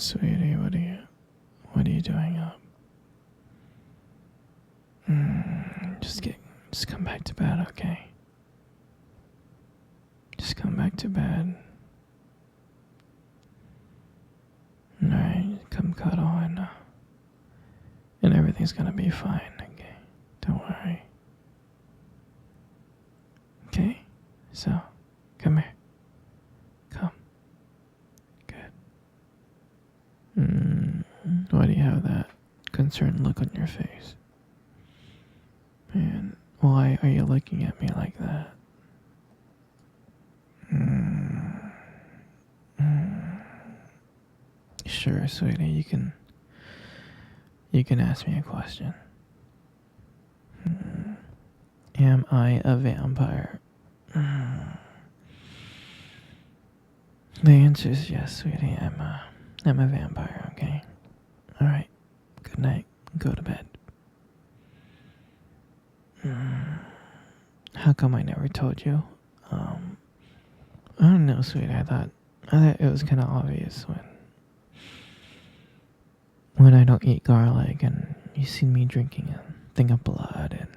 Sweetie, what are you doing up? Just come back to bed, okay? Just come back to bed. Alright, come cuddle and everything's gonna be fine, okay? Don't worry. Okay? So, come here. Come. Good. Why do you have that concerned look on your face? And why are you looking at me like that? Sure, sweetie, you can ask me a question. Am I a vampire? The answer is yes, sweetie. I'm a vampire, okay? Alright. Good night. Go to bed. How come I never told you? I don't know, sweetie. I thought it was kinda obvious when I don't eat garlic and you see me drinking a thing of blood, and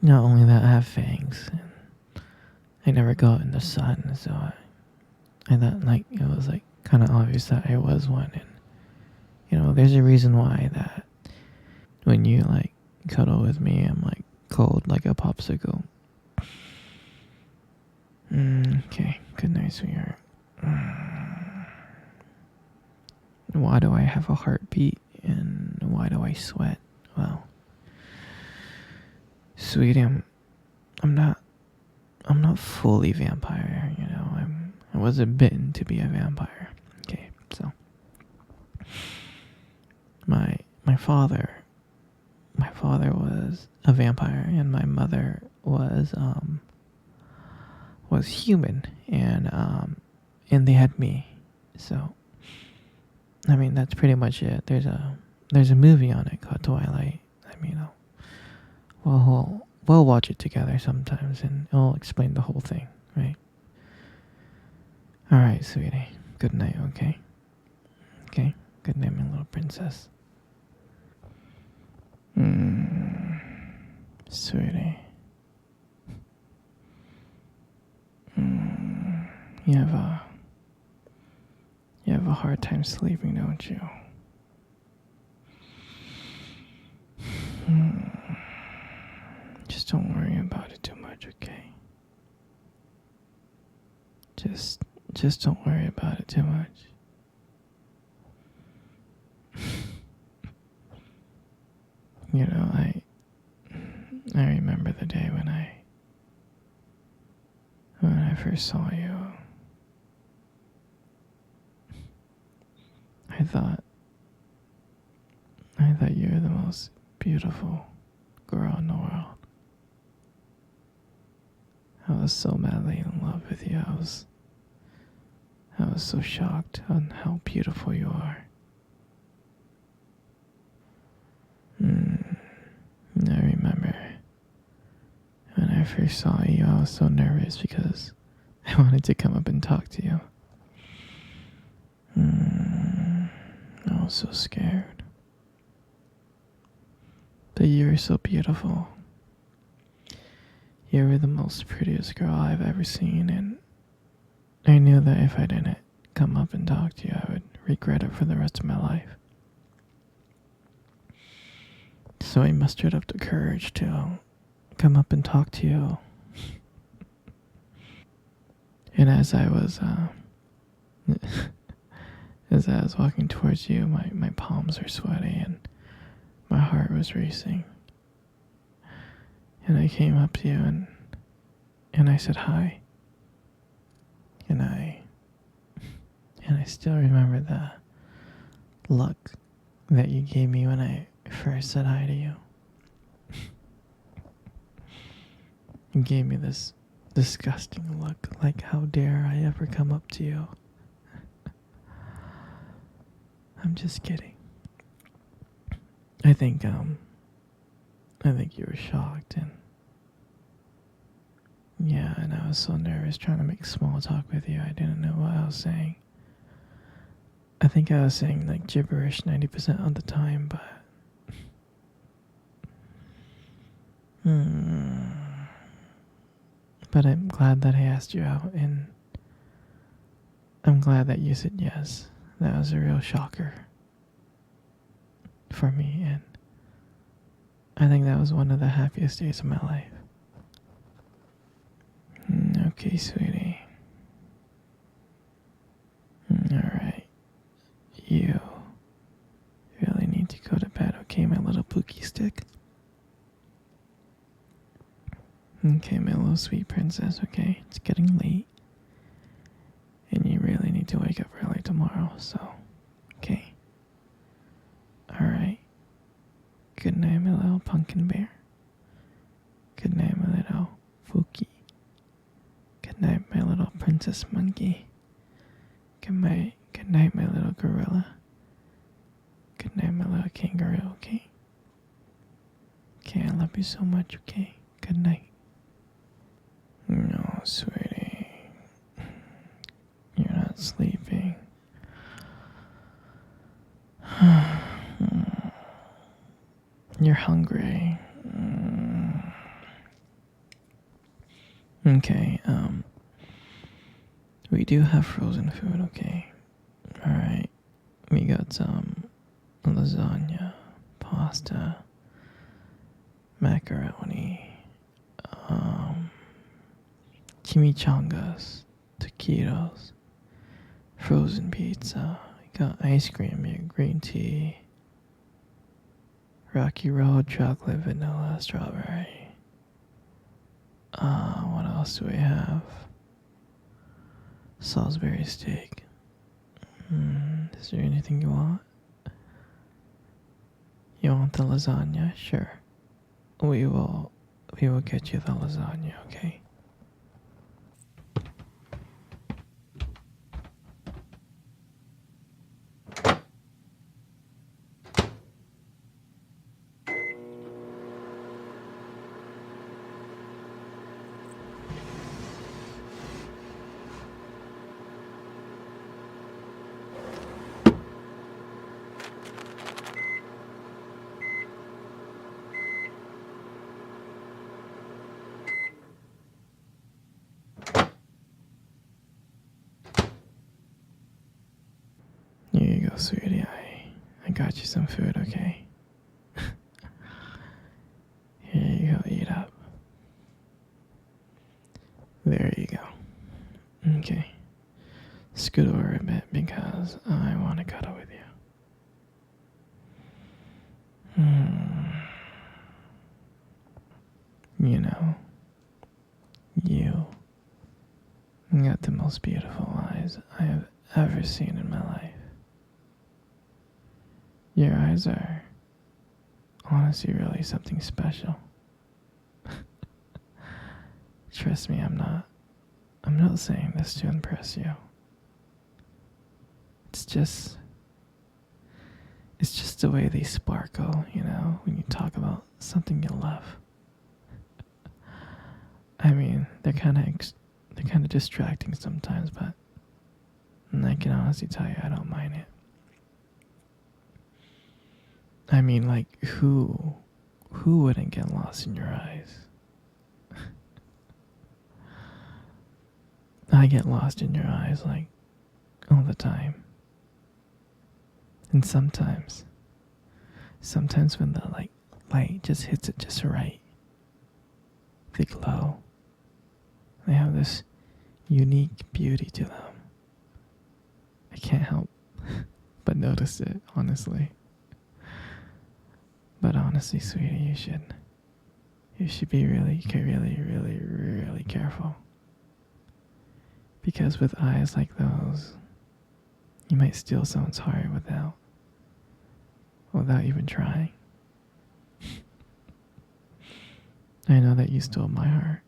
not only that, I have fangs and I never go out in the sun, so I thought like it was like kinda obvious that I was one. And there's a reason why that when you like cuddle with me I'm like cold like a popsicle. Okay, good night, sweetheart. Why do I have a heartbeat and why do I sweat? Well, sweetie, I'm not fully vampire, I wasn't bitten to be a vampire. Okay, so my father was a vampire and my mother was human, and they had me. So I mean that's pretty much it. There's a movie on it called Twilight. We'll watch it together sometimes and it'll explain the whole thing, right? Alright, sweetie. Good night, okay? Okay? Good night, my little princess. Sweetie. You have a hard time sleeping, don't you? Just don't worry about it too much, okay? Just don't worry about it too much. I remember the day when I first saw you. I thought you were the most beautiful girl in the world. I was so madly in love with you. I was so shocked on how beautiful you are. I remember when I first saw you, I was so nervous because I wanted to come up and talk to you. I was so scared. But you were so beautiful. You were the most prettiest girl I've ever seen, and I knew that if I didn't come up and talk to you, I would regret it for the rest of my life. So I mustered up the courage to come up and talk to you. And as I was walking towards you, my palms were sweaty and my heart was racing. And I came up to you and I said hi. And I still remember the look that you gave me when I first said hi to you. You gave me this disgusting look, like how dare I ever come up to you. I'm just kidding. I think you were shocked, and yeah, and I was so nervous trying to make small talk with you. I didn't know what I was saying. I think I was saying like gibberish 90% of the time, but hmm. But I'm glad that I asked you out, and I'm glad that you said yes. That was a real shocker for me, and I think that was one of the happiest days of my life. Okay, sweetie. Alright. You really need to go to bed, okay, my little pookie stick? Okay, my little sweet princess, okay? It's getting late. And you really need to wake up early tomorrow, so, okay? Alright. Good night, my little pumpkin bear. Good night, my little Fuki. Good night, my little princess monkey. Good night, my little gorilla. Good night, my little kangaroo, okay? Okay, I love you so much, okay? Good night. No, sweetie. You're not sleeping. You're hungry. Okay, we do have frozen food, okay? Alright. We got some lasagna, pasta, macaroni, chimichangas, taquitos, frozen pizza. We got ice cream, we got green tea, Rocky Road, chocolate, vanilla, strawberry. What else do we have? Salisbury steak. Is there anything you want? You want the lasagna? Sure. We will get you the lasagna, okay? Here you go, sweetie. I got you some food, okay? Here you go, eat up. There you go. Okay. Scoot over a bit because I want to cuddle with you. You know, you got the most beautiful eyes I have ever seen in my life. Your eyes are honestly really something special. Trust me, I'm not saying this to impress you. It's just the way they sparkle, you know, when you talk about something you love. I mean, they're kind of distracting sometimes, but I can honestly tell you I don't mind it. I mean, like, who wouldn't get lost in your eyes? I get lost in your eyes, like, all the time. And sometimes when the, like, light just hits it just right, they glow. They have this unique beauty to them. I can't help but notice it, honestly. But honestly, sweetie, you should be really, really, really, really careful. Because with eyes like those, you might steal someone's heart without even trying. I know that you stole my heart.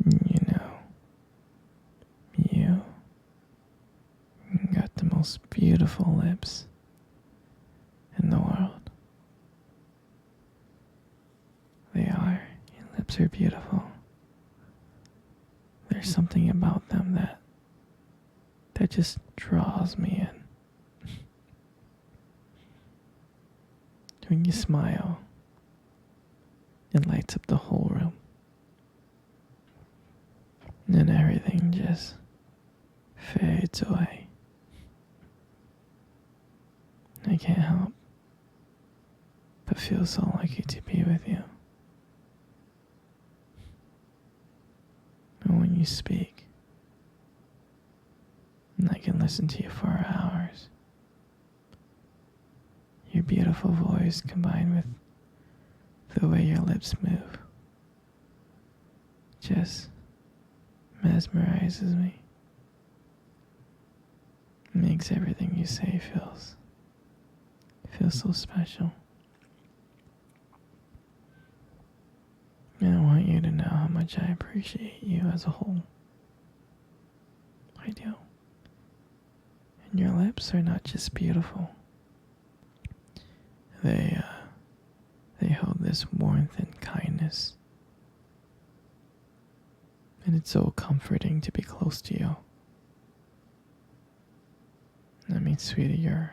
You know, you got the most beautiful lips in the world. They are. Your lips are beautiful. There's something about them that that just draws me in. When you smile, it lights up the whole room. And everything just fades away. I can't help but feel so lucky to be with you. And when you speak, and I can listen to you for hours. Your beautiful voice combined with the way your lips move just mesmerizes me. Makes everything you say feels so special. And I want you to know how much I appreciate you as a whole. I do. And your lips are not just beautiful. They hold this warmth and kindness. And it's so comforting to be close to you. I mean, sweetie, you're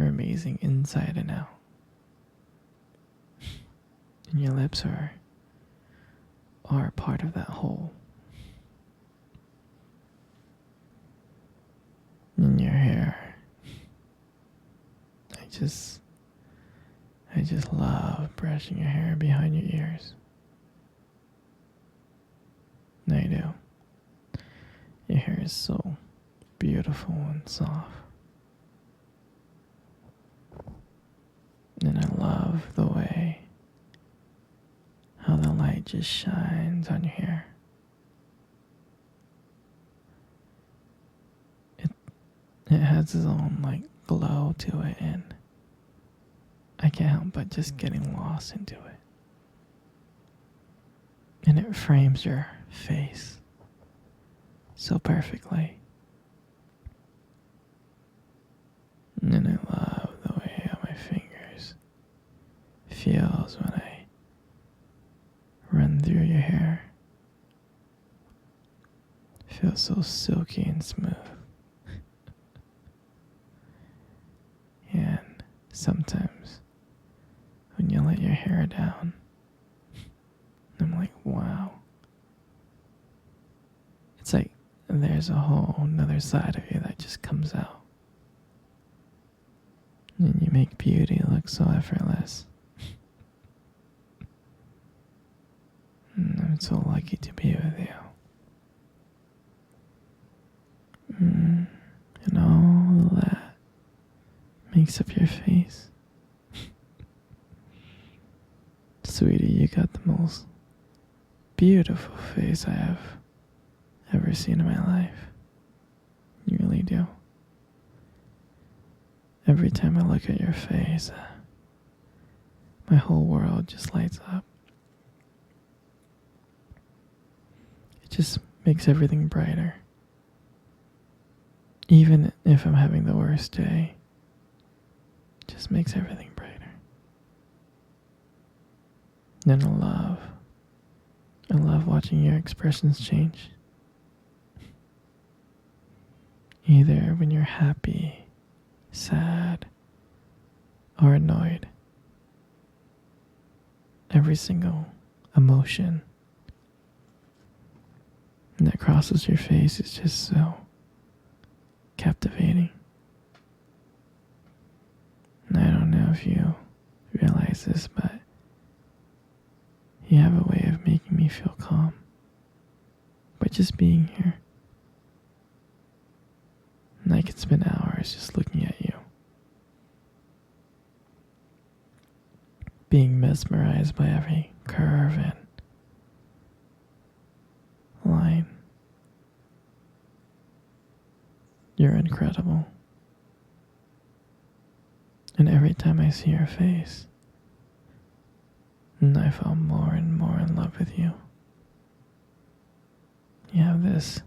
amazing inside and out. And your lips are part of that whole. And your hair. I just love brushing your hair behind your ears. I do. Your hair is so beautiful and soft. And I love the way how the light just shines on your hair. It has its own like glow to it, and I can't help but just getting lost into it. And it frames your face so perfectly. And I love the way how my fingers feels when I run through your hair. It feels so silky and smooth. And sometimes when you let your hair down, I'm like, wow. It's like there's a whole another side of you that just comes out. And you make beauty look so effortless. And I'm so lucky to be with you. And all that makes up your face. Sweetie, you got the most beautiful face I have ever seen in my life. You really do. Every time I look at your face, my whole world just lights up. It just makes everything brighter. Even if I'm having the worst day, it just makes everything brighter. And I love watching your expressions change. Either when you're happy, sad, or annoyed. Every single emotion that crosses your face is just so captivating. And I don't know if you realize this, but you have a way of making me feel calm by just being here. And I could spend hours just looking at you, being mesmerized by every curve and line. You're incredible. And every time I see your face, I fall more and more in love with you. You have this